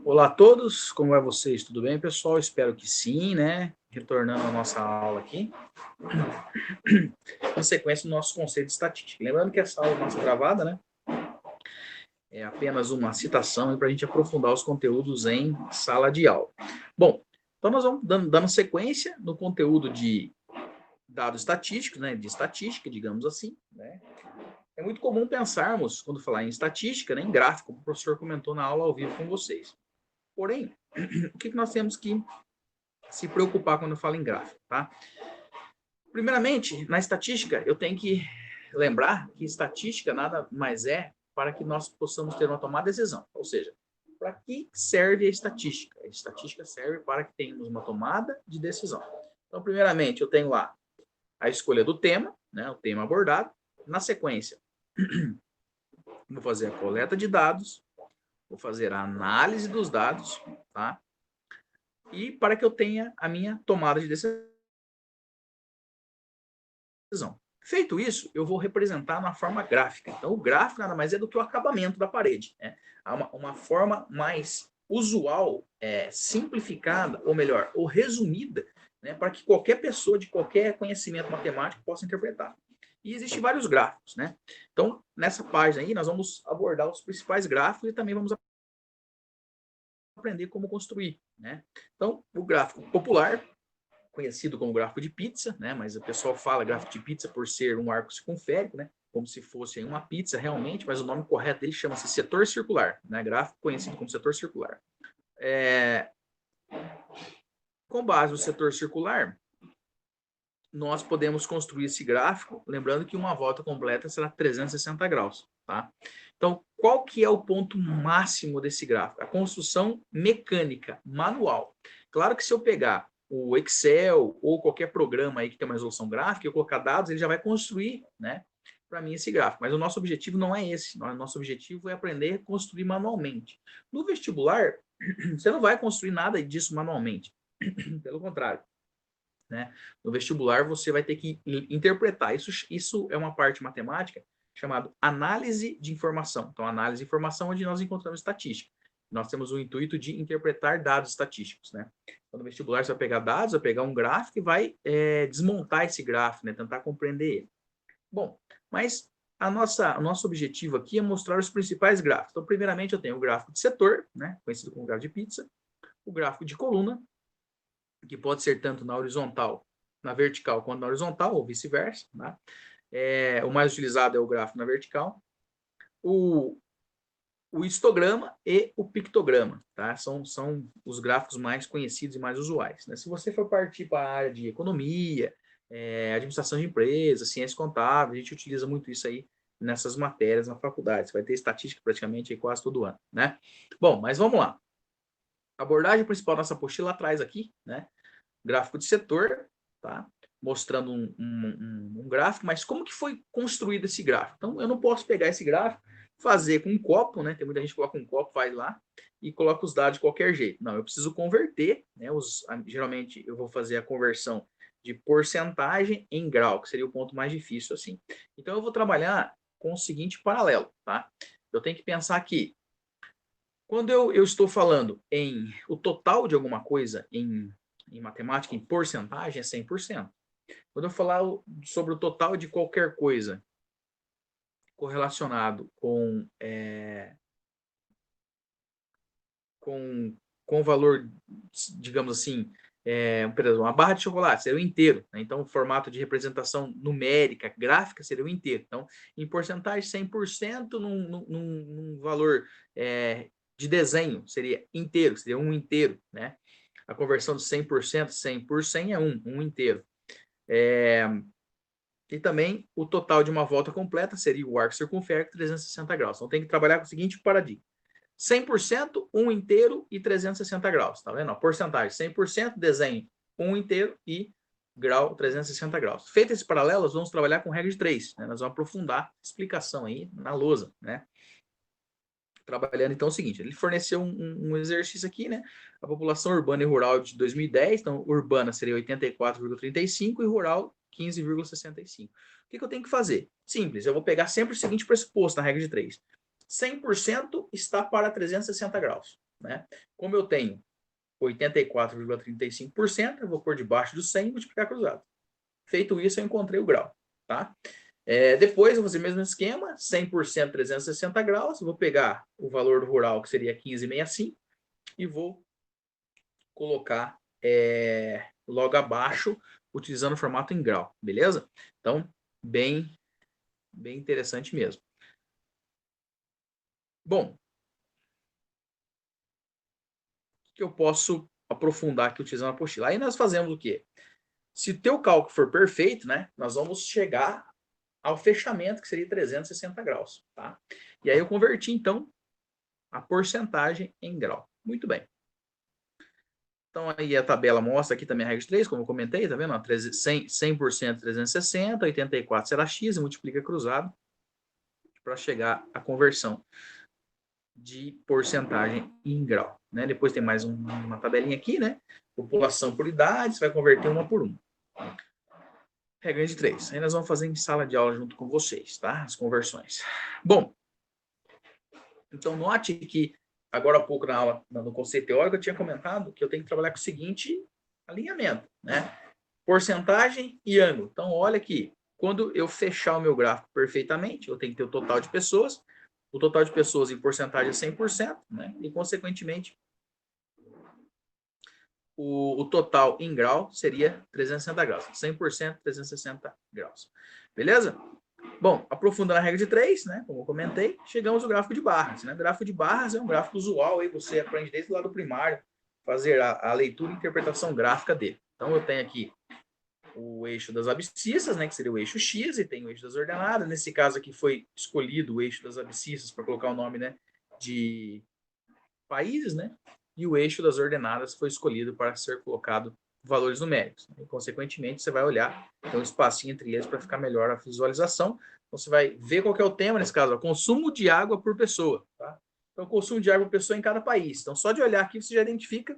Olá a todos, como é vocês? Tudo bem, pessoal? Espero que sim, né? Retornando à nossa aula aqui, em sequência do nosso conceito de estatística. Lembrando que essa aula nossa gravada, né? É apenas uma citação para a gente aprofundar os conteúdos em sala de aula. Bom, então nós vamos dando sequência no conteúdo de dados estatísticos, né? De estatística, digamos assim, né? É muito comum pensarmos, quando falar em estatística, né, em gráfico, como o professor comentou na aula ao vivo com vocês. Porém, o que nós temos que se preocupar quando eu falo em gráfico, tá? Primeiramente, na estatística, eu tenho que lembrar que estatística nada mais é para que nós possamos ter uma tomada de decisão. Ou seja, para que serve a estatística? A estatística serve para que tenhamos uma tomada de decisão. Então, primeiramente, eu tenho lá a escolha do tema, né, o tema abordado. Na sequência, vou fazer a coleta de dados, vou fazer a análise dos dados, tá? E para que eu tenha a minha tomada de decisão. Feito isso, eu vou representar na forma gráfica. Então, o gráfico nada mais é do que o acabamento da parede. Né? Há uma forma mais usual, simplificada, ou melhor, ou resumida, né, para que qualquer pessoa de qualquer conhecimento matemático possa interpretar. E existem vários gráficos. Né? Então, nessa página aí, nós vamos abordar os principais gráficos e também vamos aprender como construir. Né? Então, o gráfico popular, conhecido como gráfico de pizza, né? Mas o pessoal fala gráfico de pizza por ser um arco circunférico, né? Como se fosse uma pizza realmente, mas o nome correto dele chama-se setor circular, né? Gráfico conhecido como setor circular. Com base no setor circular, nós podemos construir esse gráfico, lembrando que uma volta completa será 360 graus, tá? Então, qual que é o ponto máximo desse gráfico? A construção mecânica, manual. Claro que se eu pegar o Excel ou qualquer programa aí que tem uma resolução gráfica, eu colocar dados, ele já vai construir, né, para mim esse gráfico. Mas o nosso objetivo não é esse. O nosso objetivo é aprender a construir manualmente. No vestibular, você não vai construir nada disso manualmente. Pelo contrário. Né? No vestibular, você vai ter que interpretar. Isso é uma parte matemática chamada análise de informação. Então, análise de informação é onde nós encontramos estatística. Nós temos o intuito de interpretar dados estatísticos. Né? Então, no vestibular, você vai pegar dados, vai pegar um gráfico e vai desmontar esse gráfico, né? Tentar compreender ele. Bom, mas o nosso objetivo aqui é mostrar os principais gráficos. Então, primeiramente, eu tenho o gráfico de setor, né? Conhecido como gráfico de pizza, o gráfico de coluna, que pode ser tanto na horizontal, na vertical, quanto na horizontal, ou vice-versa. Né? O mais utilizado é o gráfico na vertical. O histograma e o pictograma. Tá? São os gráficos mais conhecidos e mais usuais. Né? Se você for partir para a área de economia, administração de empresas, ciência contábil, a gente utiliza muito isso aí nessas matérias na faculdade. Você vai ter estatística praticamente aí quase todo ano. Né? Bom, mas vamos lá. A abordagem principal da nossa apostila atrás aqui, né? Gráfico de setor, tá? Mostrando um gráfico, mas como que foi construído esse gráfico? Então, eu não posso pegar esse gráfico, fazer com um copo, né? Tem muita gente que coloca um copo, faz lá, e coloca os dados de qualquer jeito. Não, eu preciso converter, né? Geralmente, eu vou fazer a conversão de porcentagem em grau, que seria o ponto mais difícil, assim. Então, eu vou trabalhar com o seguinte paralelo, tá? Eu tenho que pensar que quando eu estou falando em o total de alguma coisa em matemática, em porcentagem, é 100%. Quando eu falar sobre o total de qualquer coisa correlacionado com valor, digamos assim, uma barra de chocolate seria o inteiro. Né? Então, o formato de representação numérica, gráfica, seria o inteiro. Então, em porcentagem, 100% num valor de desenho, seria inteiro, seria um inteiro. Né? A conversão de 100%, 100 por 100 é um inteiro. E também o total de uma volta completa seria o arco circunférico 360 graus. Então tem que trabalhar com o seguinte paradigma. 100%, um inteiro e 360 graus. Tá vendo? A porcentagem 100%, desenho um inteiro e grau 360 graus. Feito esse paralelo, nós vamos trabalhar com regra de 3. Né? Nós vamos aprofundar a explicação aí na lousa. Né? Trabalhando então o seguinte, ele forneceu um exercício aqui, né? A população urbana e rural de 2010, então urbana seria 84,35 e rural 15,65. O que eu tenho que fazer? Simples, eu vou pegar sempre o seguinte pressuposto na regra de 3. 100% está para 360 graus. né? Como eu tenho 84,35%, eu vou por debaixo do 100 e multiplicar cruzado. Feito isso, eu encontrei o grau, tá? Depois eu vou fazer o mesmo esquema, 100% 360 graus, vou pegar o valor do rural, que seria 15,65, e vou colocar logo abaixo, utilizando o formato em grau, beleza? Então, bem interessante mesmo. Bom, o que eu posso aprofundar aqui utilizando a apostila? Aí nós fazemos o quê? Se o teu cálculo for perfeito, né, nós vamos chegar ao fechamento, que seria 360 graus, tá? E aí eu converti, então, a porcentagem em grau. Muito bem. Então, aí a tabela mostra aqui também a regra de 3, como eu comentei, tá vendo? 100% 360, 84 será x, e multiplica cruzado para chegar à conversão de porcentagem em grau, né? Depois tem mais uma tabelinha aqui, né? População por idade, você vai converter uma por uma. Regra de 3. Aí nós vamos fazer em sala de aula junto com vocês, tá? As conversões. Bom, então note que agora há pouco na aula, no conceito teórico, eu tinha comentado que eu tenho que trabalhar com o seguinte alinhamento, né? Porcentagem e ângulo. Então, olha aqui, quando eu fechar o meu gráfico perfeitamente, eu tenho que ter o total de pessoas. O total de pessoas em porcentagem é 100%, né? E, consequentemente, o total em grau seria 360 graus. 100%, 360 graus. Beleza? Bom, aprofundando a regra de 3, né? Como eu comentei, chegamos ao gráfico de barras. Né? O gráfico de barras é um gráfico usual, aí você aprende desde o lado primário fazer a leitura e interpretação gráfica dele. Então, eu tenho aqui o eixo das abscissas, né, que seria o eixo X, e tem o eixo das ordenadas. Nesse caso aqui foi escolhido o eixo das abscissas para colocar o nome, né, de países, né, e o eixo das ordenadas foi escolhido para ser colocado valores numéricos. E, consequentemente, você vai olhar, tem um espacinho entre eles para ficar melhor a visualização. Então, você vai ver qual que é o tema nesse caso, ó, consumo de água por pessoa. Tá? Então, consumo de água por pessoa em cada país. Então, só de olhar aqui, você já identifica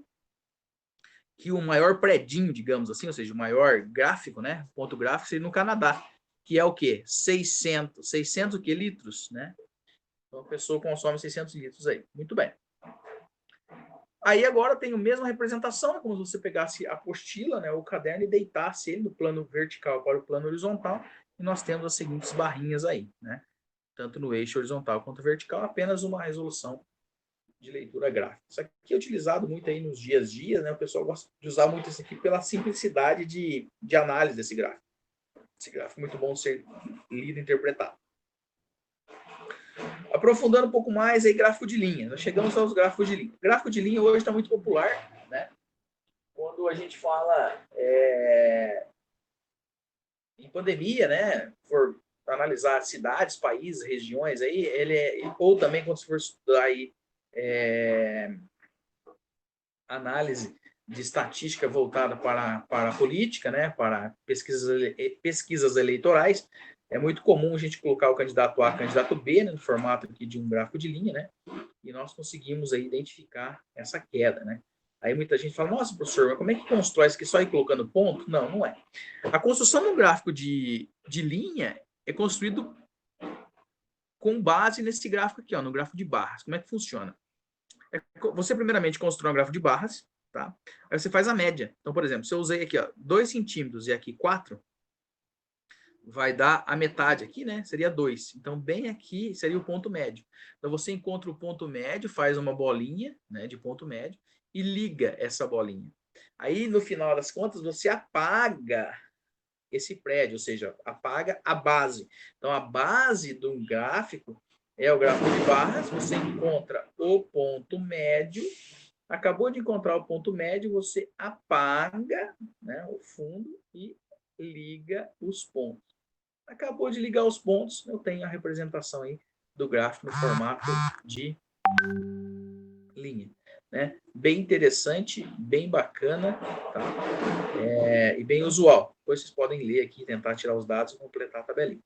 que o maior predinho, digamos assim, ou seja, o maior gráfico, né, ponto gráfico, seria no Canadá, que é o quê? 600 o quê? Litros, né? Então, a pessoa consome 600 litros aí. Muito bem. Aí agora tem a mesma representação, é como se você pegasse a apostila, né, o caderno, e deitasse ele no plano vertical para o plano horizontal, e nós temos as seguintes barrinhas aí, né? Tanto no eixo horizontal quanto vertical, apenas uma resolução de leitura gráfica. Isso aqui é utilizado muito aí nos dias a dia, né? O pessoal gosta de usar muito isso aqui pela simplicidade de análise desse gráfico. Esse gráfico é muito bom de ser lido e interpretado. Aprofundando um pouco mais aí, gráfico de linha. Nós chegamos aos gráficos de linha. O gráfico de linha hoje está muito popular, né? Quando a gente fala em pandemia, né? For analisar cidades, países, regiões aí, ou também quando você for estudar aí análise de estatística voltada para a política, né, para pesquisas eleitorais, é muito comum a gente colocar o candidato A, candidato B, né, no formato aqui de um gráfico de linha, né, e nós conseguimos aí identificar essa queda, né. Aí muita gente fala, nossa, professor, mas como é que constrói isso aqui só ir colocando ponto? Não, não é. A construção de um gráfico de linha é construído com base nesse gráfico aqui, ó, no gráfico de barras. Como é que funciona? Você primeiramente constrói um gráfico de barras, tá? Aí você faz a média. Então, por exemplo, se eu usei aqui, ó, 2 centímetros e aqui 4, vai dar a metade aqui, né? Seria 2. Então, bem aqui seria o ponto médio. Então, você encontra o ponto médio, faz uma bolinha, né, de ponto médio e liga essa bolinha. Aí, no final das contas, você apaga esse prédio, ou seja, apaga a base. Então, a base do gráfico é o gráfico de barras, você encontra o ponto médio, acabou de encontrar o ponto médio, você apaga, né, o fundo e liga os pontos. Acabou de ligar os pontos, eu tenho a representação aí do gráfico no formato de linha. Né? Bem interessante, bem bacana, tá? E bem usual. Depois vocês podem ler aqui, tentar tirar os dados e completar a tabelinha.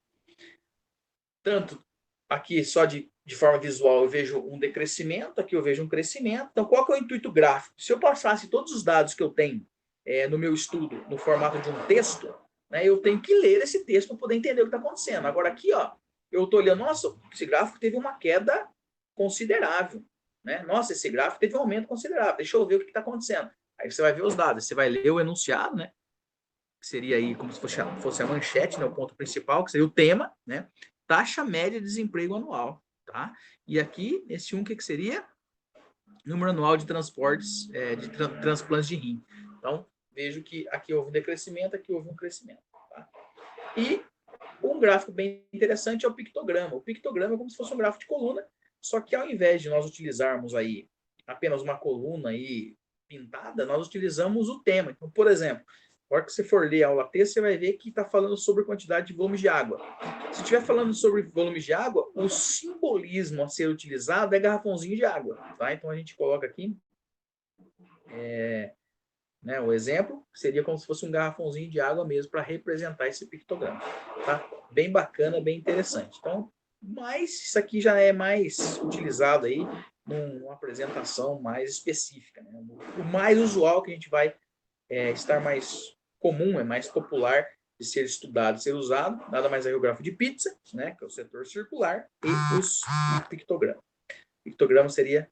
Tanto aqui só de forma visual eu vejo um decrescimento, aqui eu vejo um crescimento. Então, qual que é o intuito gráfico? Se eu passasse todos os dados que eu tenho no meu estudo no formato de um texto, né, eu tenho que ler esse texto para poder entender o que está acontecendo. Agora aqui, ó, eu estou olhando, nossa, esse gráfico teve uma queda considerável. né? Nossa, esse gráfico teve um aumento considerável, deixa eu ver o que está acontecendo. Aí você vai ver os dados, você vai ler o enunciado, né? Que seria aí como se fosse a manchete, né? O ponto principal, que seria o tema, né? Taxa média de desemprego anual, tá? E aqui, esse um, o que seria? Número anual de transportes, de transplantes de rim. Então, vejo que aqui houve um decrescimento, aqui houve um crescimento, tá? E um gráfico bem interessante é o pictograma. O pictograma é como se fosse um gráfico de coluna, só que ao invés de nós utilizarmos aí apenas uma coluna aí pintada, nós utilizamos o tema. Então, por exemplo, na hora que você for ler a aula texto, você vai ver que está falando sobre quantidade de volume de água. Se estiver falando sobre volume de água, o simbolismo a ser utilizado é garrafãozinho de água. Tá? Então, a gente coloca aqui né, o exemplo seria como se fosse um garrafãozinho de água mesmo para representar esse pictograma. Tá? Bem bacana, bem interessante. Então, mas isso aqui já é mais utilizado aí numa apresentação mais específica. Né? O mais usual que a gente vai estar mais comum, é mais popular de ser estudado, ser usado, nada mais é o gráfico de pizza, né, que é o setor circular, e os pictogramas. O pictograma seria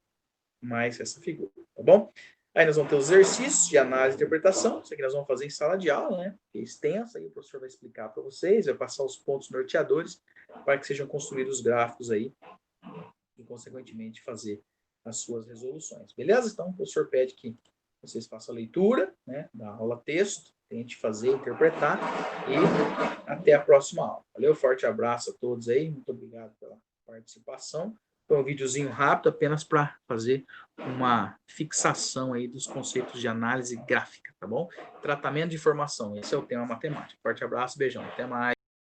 mais essa figura, tá bom? Aí nós vamos ter os exercícios de análise e interpretação, isso aqui nós vamos fazer em sala de aula, né? Que é extensa, aí o professor vai explicar para vocês, vai passar os pontos norteadores para que sejam construídos os gráficos aí e, consequentemente, fazer as suas resoluções, beleza? Então, o professor pede que vocês façam a leitura, né, da aula texto, tente fazer, interpretar e até a próxima aula. Valeu, forte abraço a todos aí, muito obrigado pela participação. Foi um videozinho rápido, apenas para fazer uma fixação aí dos conceitos de análise gráfica, tá bom? Tratamento de informação, esse é o tema matemático. Forte abraço, beijão, até mais.